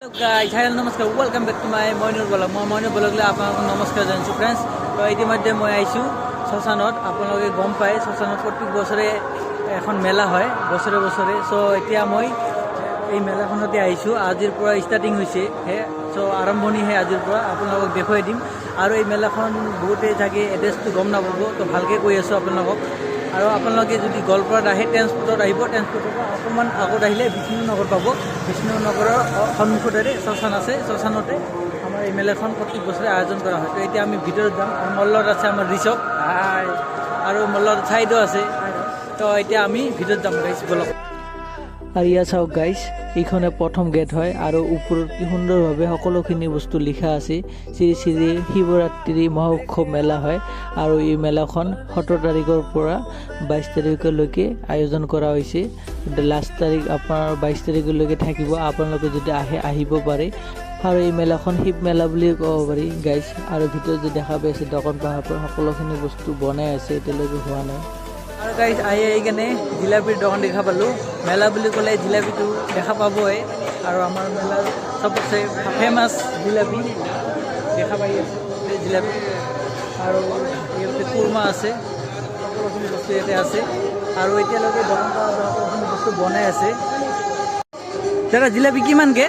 Hello guys, hi namaskar, welcome back to my Moinur Blog. মই Moinur Blog লৈ আপোনালোকক নমস্কাৰ জনাইছোঁ ফ্ৰেণ্ডছ। তো ইতিমধ্যে মই আহিছোঁ শশানত। আপোনালোকে গম পায় শশানত প্ৰত্যেক বছৰে এখন মেলা হয় বছৰে বছৰে। চ' এতিয়া মই এই মেলাখনতে আহিছোঁ। আজিৰ পৰা ষ্টাৰ্টিং হৈছে চ' আৰম্ভণিহে আজিৰ পৰা আপোনালোকক দেখুৱাই দিম। আৰু এই মেলাখন বহুতেই থাকে এড্ৰেছটো গম নাপাব, তো ভালকৈ কৈ আছোঁ আপোনালোকক। আৰু আপোনালোকে যদি গোৱালপাৰাত আহে ট্ৰেন্সপৰ্টত আহিব, ট্ৰেন্সপৰ্টৰ পৰা অকণমান আগত আহিলে বিষ্ণুনগৰ পাব। বিষ্ণুনগৰৰ সন্মুখতে শশান আছে, শশানতে আমাৰ এই মেলাখন প্ৰত্যেক বছৰে আয়োজন কৰা হয়। তো এতিয়া আমি ভিতৰত যাম। আৰু মল্লত আছে আমাৰ ঋষভ আৰু মল্লৰ ছাইডো আছে। তো এতিয়া আমি ভিতৰত যাম গাইছ, বলক। আৰু ইয়াত চাওক গাইছ, এইখনে প্ৰথম গেট হয় আৰু ওপৰত কি সুন্দৰভাৱে সকলোখিনি বস্তু লিখা আছে। শ্ৰী শ্ৰী শিৱৰাত্ৰি মহোৎসৱ মেলা হয় আৰু এই মেলাখন 17 তাৰিখৰ পৰা 22 তাৰিখলৈকে আয়োজন কৰা হৈছে। লাষ্ট তাৰিখ আপোনাৰ 22 তাৰিখলৈকে থাকিব। আপোনালোকে যদি আহিব পাৰে। আৰু এই মেলাখন শিৱ মেলা বুলি ক'ব পাৰি গাইছ। আৰু ভিতৰত যে দেখা পাইছে দোকান পাহাৰ পৰা সকলোখিনি বস্তু বনাই আছে, এতিয়ালৈকে হোৱা নাই। আৰু গাইছ আহি কেনে জিলাপিৰ দোকান দেখা পালোঁ। মেলা বুলি ক'লে জিলাপিটো দেখা পাবই। আৰু আমাৰ মেলাৰ চবচে ফেমাছ জিলাপি দেখা পাই আছে জিলাপি। আৰু ইয়াতে কুৰ্মা আছে, সকলোখিনি বস্তু ইয়াতে আছে। আৰু এতিয়ালৈকে দোকান পৰা সকলোখিনি বস্তু বনাই আছে। দাদা জিলাপি কিমানকৈ?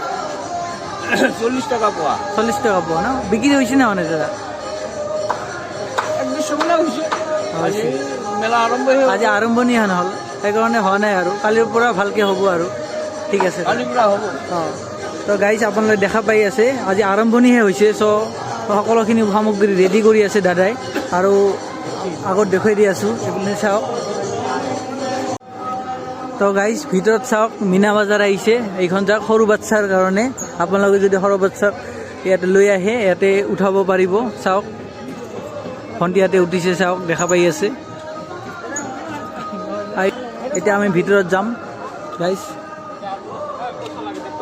40 টাকা পোৱা। 40 টাকা পোৱা ন? বিক্ৰী হৈছে না মানে দাদা? মেলা আৰম্ভ আজি আৰম্ভণি নহ'ল, সেইকাৰণে হোৱা নাই। আৰু কালিৰ পৰা ভালকৈ হ'ব আৰু ঠিক আছে, কালিৰ পৰা হ'ব। অঁ তো গাইজ আপোনালোকে দেখা পাই আছে আজি আৰম্ভণিহে হৈছে। চ' সকলোখিনি সামগ্ৰী ৰেডি কৰি আছে দাদাই। আৰু আগত দেখুৱাই দি আছোঁ, এইপিনে চাওক। তো গাইজ ভিতৰত চাওক, মীনা বজাৰ আহিছে। এইখন যাওক সৰু বাচ্ছাৰ কাৰণে। আপোনালোকে যদি সৰু বাচ্ছাক ইয়াতে লৈ আহে, ইয়াতে উঠাব পাৰিব। চাওক ভণ্টি ইয়াতে উঠিছে, চাওক দেখা পাই আছে। এতিয়া আমি ভিতৰত যাম গাইজ।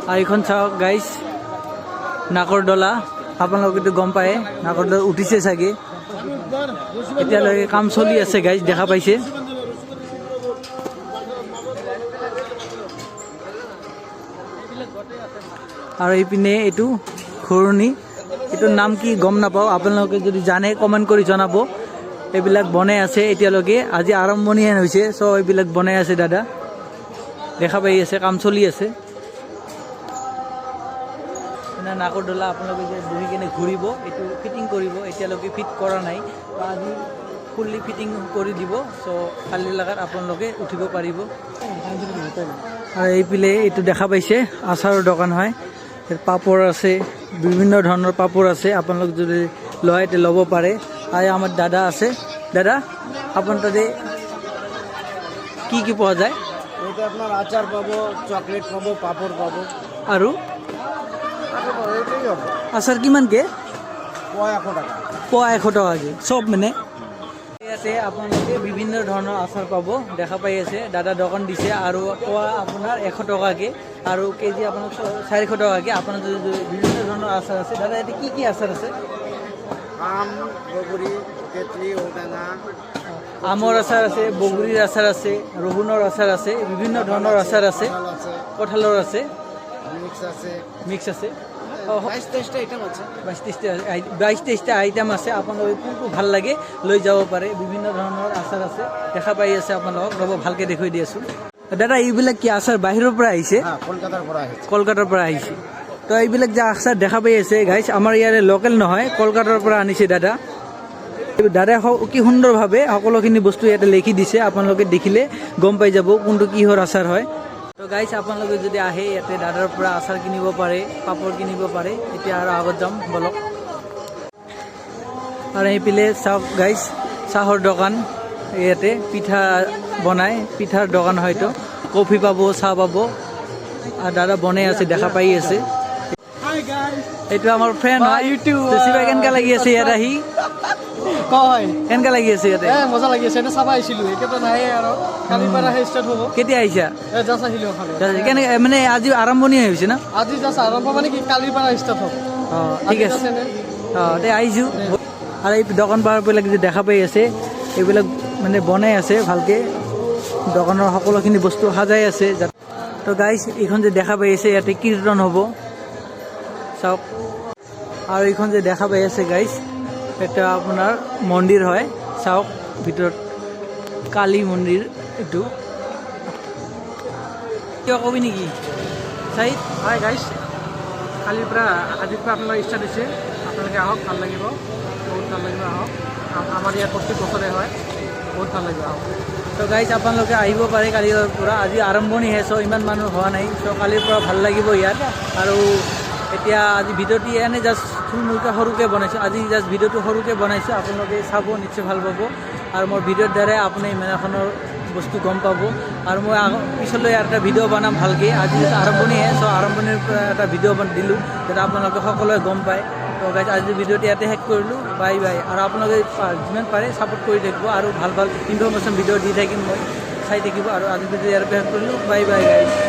আৰু এইখন চাওক গাইজ, নাকৰদলা। আপোনালোকেতো গম পায়, নাকৰদলা উঠিছে চাগে। এতিয়ালৈকে কাম চলি আছে গাইজ, দেখা পাইছে। আৰু এইপিনে এইটো ঘূৰণি, এইটোৰ নাম কি গম নাপাওঁ। আপোনালোকে যদি জানে কমেণ্ট কৰি জনাব। এইবিলাক বনাই আছে এতিয়ালৈকে, আজি আৰম্ভণিহে হৈছে। চ' এইবিলাক বনাই আছে দাদা, দেখা পাই আছে, কাম চলি আছে। নাকৰদলা আপোনালোকে যে বহি কিনে ঘূৰিব, এইটো ফিটিং কৰিব। এতিয়ালৈকে ফিট কৰা নাই, আজি ফুল্লি ফিটিং কৰি দিব। চ' কালি লগাত আপোনালোকে উঠিব পাৰিব। আৰু এইপিনে এইটো দেখা পাইছে আচাৰৰ দোকান হয়। পাপৰ আছে, বিভিন্ন ধৰণৰ পাপৰ আছে। আপোনালোক যদি লয় তে ল'ব পাৰে। আৰু আমাৰ দাদা আছে। দাদা আপোনাৰ তাতে কি কি পোৱা যায়? এইটো আপোনাৰ আচাৰ পাব, চকলেট পাব, পাপৰ পাব। আৰু এইটোৱেই হ'ব। আচাৰ কিমানকৈ? পোৱা 100 টাকা। পোৱা 100 টকাকৈ চব মানে। ইয়াতে আপোনালোকে বিভিন্ন ধৰণৰ আচাৰ পাব, দেখা পাই আছে। দাদা দোকান দিছে। আৰু পোৱা আপোনাৰ 100 টকাকৈ আৰু কেজি আপোনাৰ 400 টকাকৈ। আপোনাৰ যদি বিভিন্ন ধৰণৰ আচাৰ আছে। দাদা ইয়াতে কি কি আচাৰ আছে? আম, বগৰী, তেতলি, ঔটেঙা। আমৰ আচাৰ আছে, বগৰীৰ আচাৰ আছে, ৰহুনৰ আচাৰ আছে, বিভিন্ন ধৰণৰ আচাৰ আছে, কঁঠালৰ আছে, মিক্স আছে। 22-23টা আইটেম আছে। আপোনালোকে কোনটো ভাল লাগে লৈ যাব পাৰে। বিভিন্ন ধৰণৰ আচাৰ আছে, দেখা পাই আছে আপোনালোকক। ৰ'ব ভালকৈ দেখুৱাই দি আছোঁ। দাদা এইবিলাক কি আচাৰ বাহিৰৰ পৰা আহিছে? কলকাতাৰ পৰা আহিছে। তো এইবিলাক যে আচাৰ দেখা পাই আছে গাইছ, আমাৰ ইয়াৰে লোকেল নহয়, কলকাতাৰ পৰা আনিছে দাদা। দাদাই কি সুন্দৰভাৱে সকলোখিনি বস্তু ইয়াতে লিখি দিছে। আপোনালোকে দেখিলে গম পাই যাব কোনটো কিহৰ আচাৰ হয়। তো গাইছ আপোনালোকে যদি আহে ইয়াতে দাদাৰ পৰা আচাৰ কিনিব পাৰে, পাপৰ কিনিব পাৰে। এতিয়া আৰু আগত যাম, বলক। আৰু এইপিনে চাওক গাইছ, চাহৰ দোকান। ইয়াতে পিঠা বনাই, পিঠাৰ দোকান হয়তো। কফি পাব, চাহ পাব। আৰু দাদা বনাই আছে, দেখা পাই আছে। এইটো আমাৰ ফ্ৰেণ্ড হয়। বেছিভাগ কেনেকুৱা লাগি আছে ইয়াত আহি? কেনেকুৱা লাগি আছে ইয়াতে? মজা লাগি আছে। চাব আহিছিলোঁ, এতিয়াতো নাহে আৰু কালিৰ পৰাহে ষ্টাৰ্ট হ'ব। কেতিয়া আহিছা? জাষ্ট আহিলোঁ। কেনেকৈ মানে আজি আৰম্ভণি হৈছে ন? আজি জাষ্ট আৰম্ভ মানে কি, কালিৰ পৰা ষ্টাৰ্ট হ'ব। অঁ ঠিক আছে। অঁ তে আহিছোঁ। আৰু এই দোকান পাহাৰবিলাক যে দেখা পাই আছে, এইবিলাক মানে বনাই আছে ভালকৈ। দোকানৰ সকলোখিনি বস্তু সাজাই আছে। তো গাইছ এইখন যে দেখা পাই আছে, ইয়াতে কীৰ্তন হ'ব। চাওক আৰু এইখন যে দেখা পাই আছে গাইজ এটা আপোনাৰ মন্দিৰ হয় চাওক ভিতৰত কালী মন্দিৰ এইটো কিবা কবি নেকি চাই হয় গাইছ কালিৰ পৰা আজিৰ পৰা আপোনালোকে ইচ্ছা দিছে আপোনালোকে আহক ভাল লাগিব বহুত ভাল লাগিব আহক আমাৰ ইয়াত প্ৰত্যেক বছৰে হয় বহুত ভাল লাগিব আহক তো গাইজ আপোনালোকে আহিব পাৰে কালিৰ পৰা আজি আৰম্ভণিহে চ' ইমান মানুহ হোৱা নাই চ' কালিৰ পৰা ভাল লাগিব ইয়াত আৰু এতিয়া আজি ভিডিঅ'টি এনেই জাষ্ট থুলমূলকৈ সৰুকৈ বনাইছোঁ আজি জাষ্ট ভিডিঅ'টো সৰুকৈ বনাইছোঁ আপোনালোকে চাব নিশ্চয় ভাল পাব আৰু মোৰ ভিডিঅ'ৰ দ্বাৰাই আপুনি মেলাখনৰ বস্তু গম পাব আৰু মই পিছলৈ আৰু এটা ভিডিঅ' বনাম ভালকৈ আজি আৰম্ভণিহে চ' আৰম্ভণিৰ পৰা এটা ভিডিঅ' দিলোঁ যাতে আপোনালোকে সকলোৱে গম পায় তো গাইজ আজি ভিডিঅ'টি ইয়াতে শেষ কৰিলোঁ বাই বাই আৰু আপোনালোকে যিমান পাৰে ছাপোৰ্ট কৰি থাকিব আৰু ভাল ভাল ইনফৰমেশ্যন ভিডিঅ' দি থাকিম মই চাই থাকিব আৰু আজি ভিডিঅ' ইয়াৰ পৰা শেষ কৰিলোঁ বাই বাই গাইজ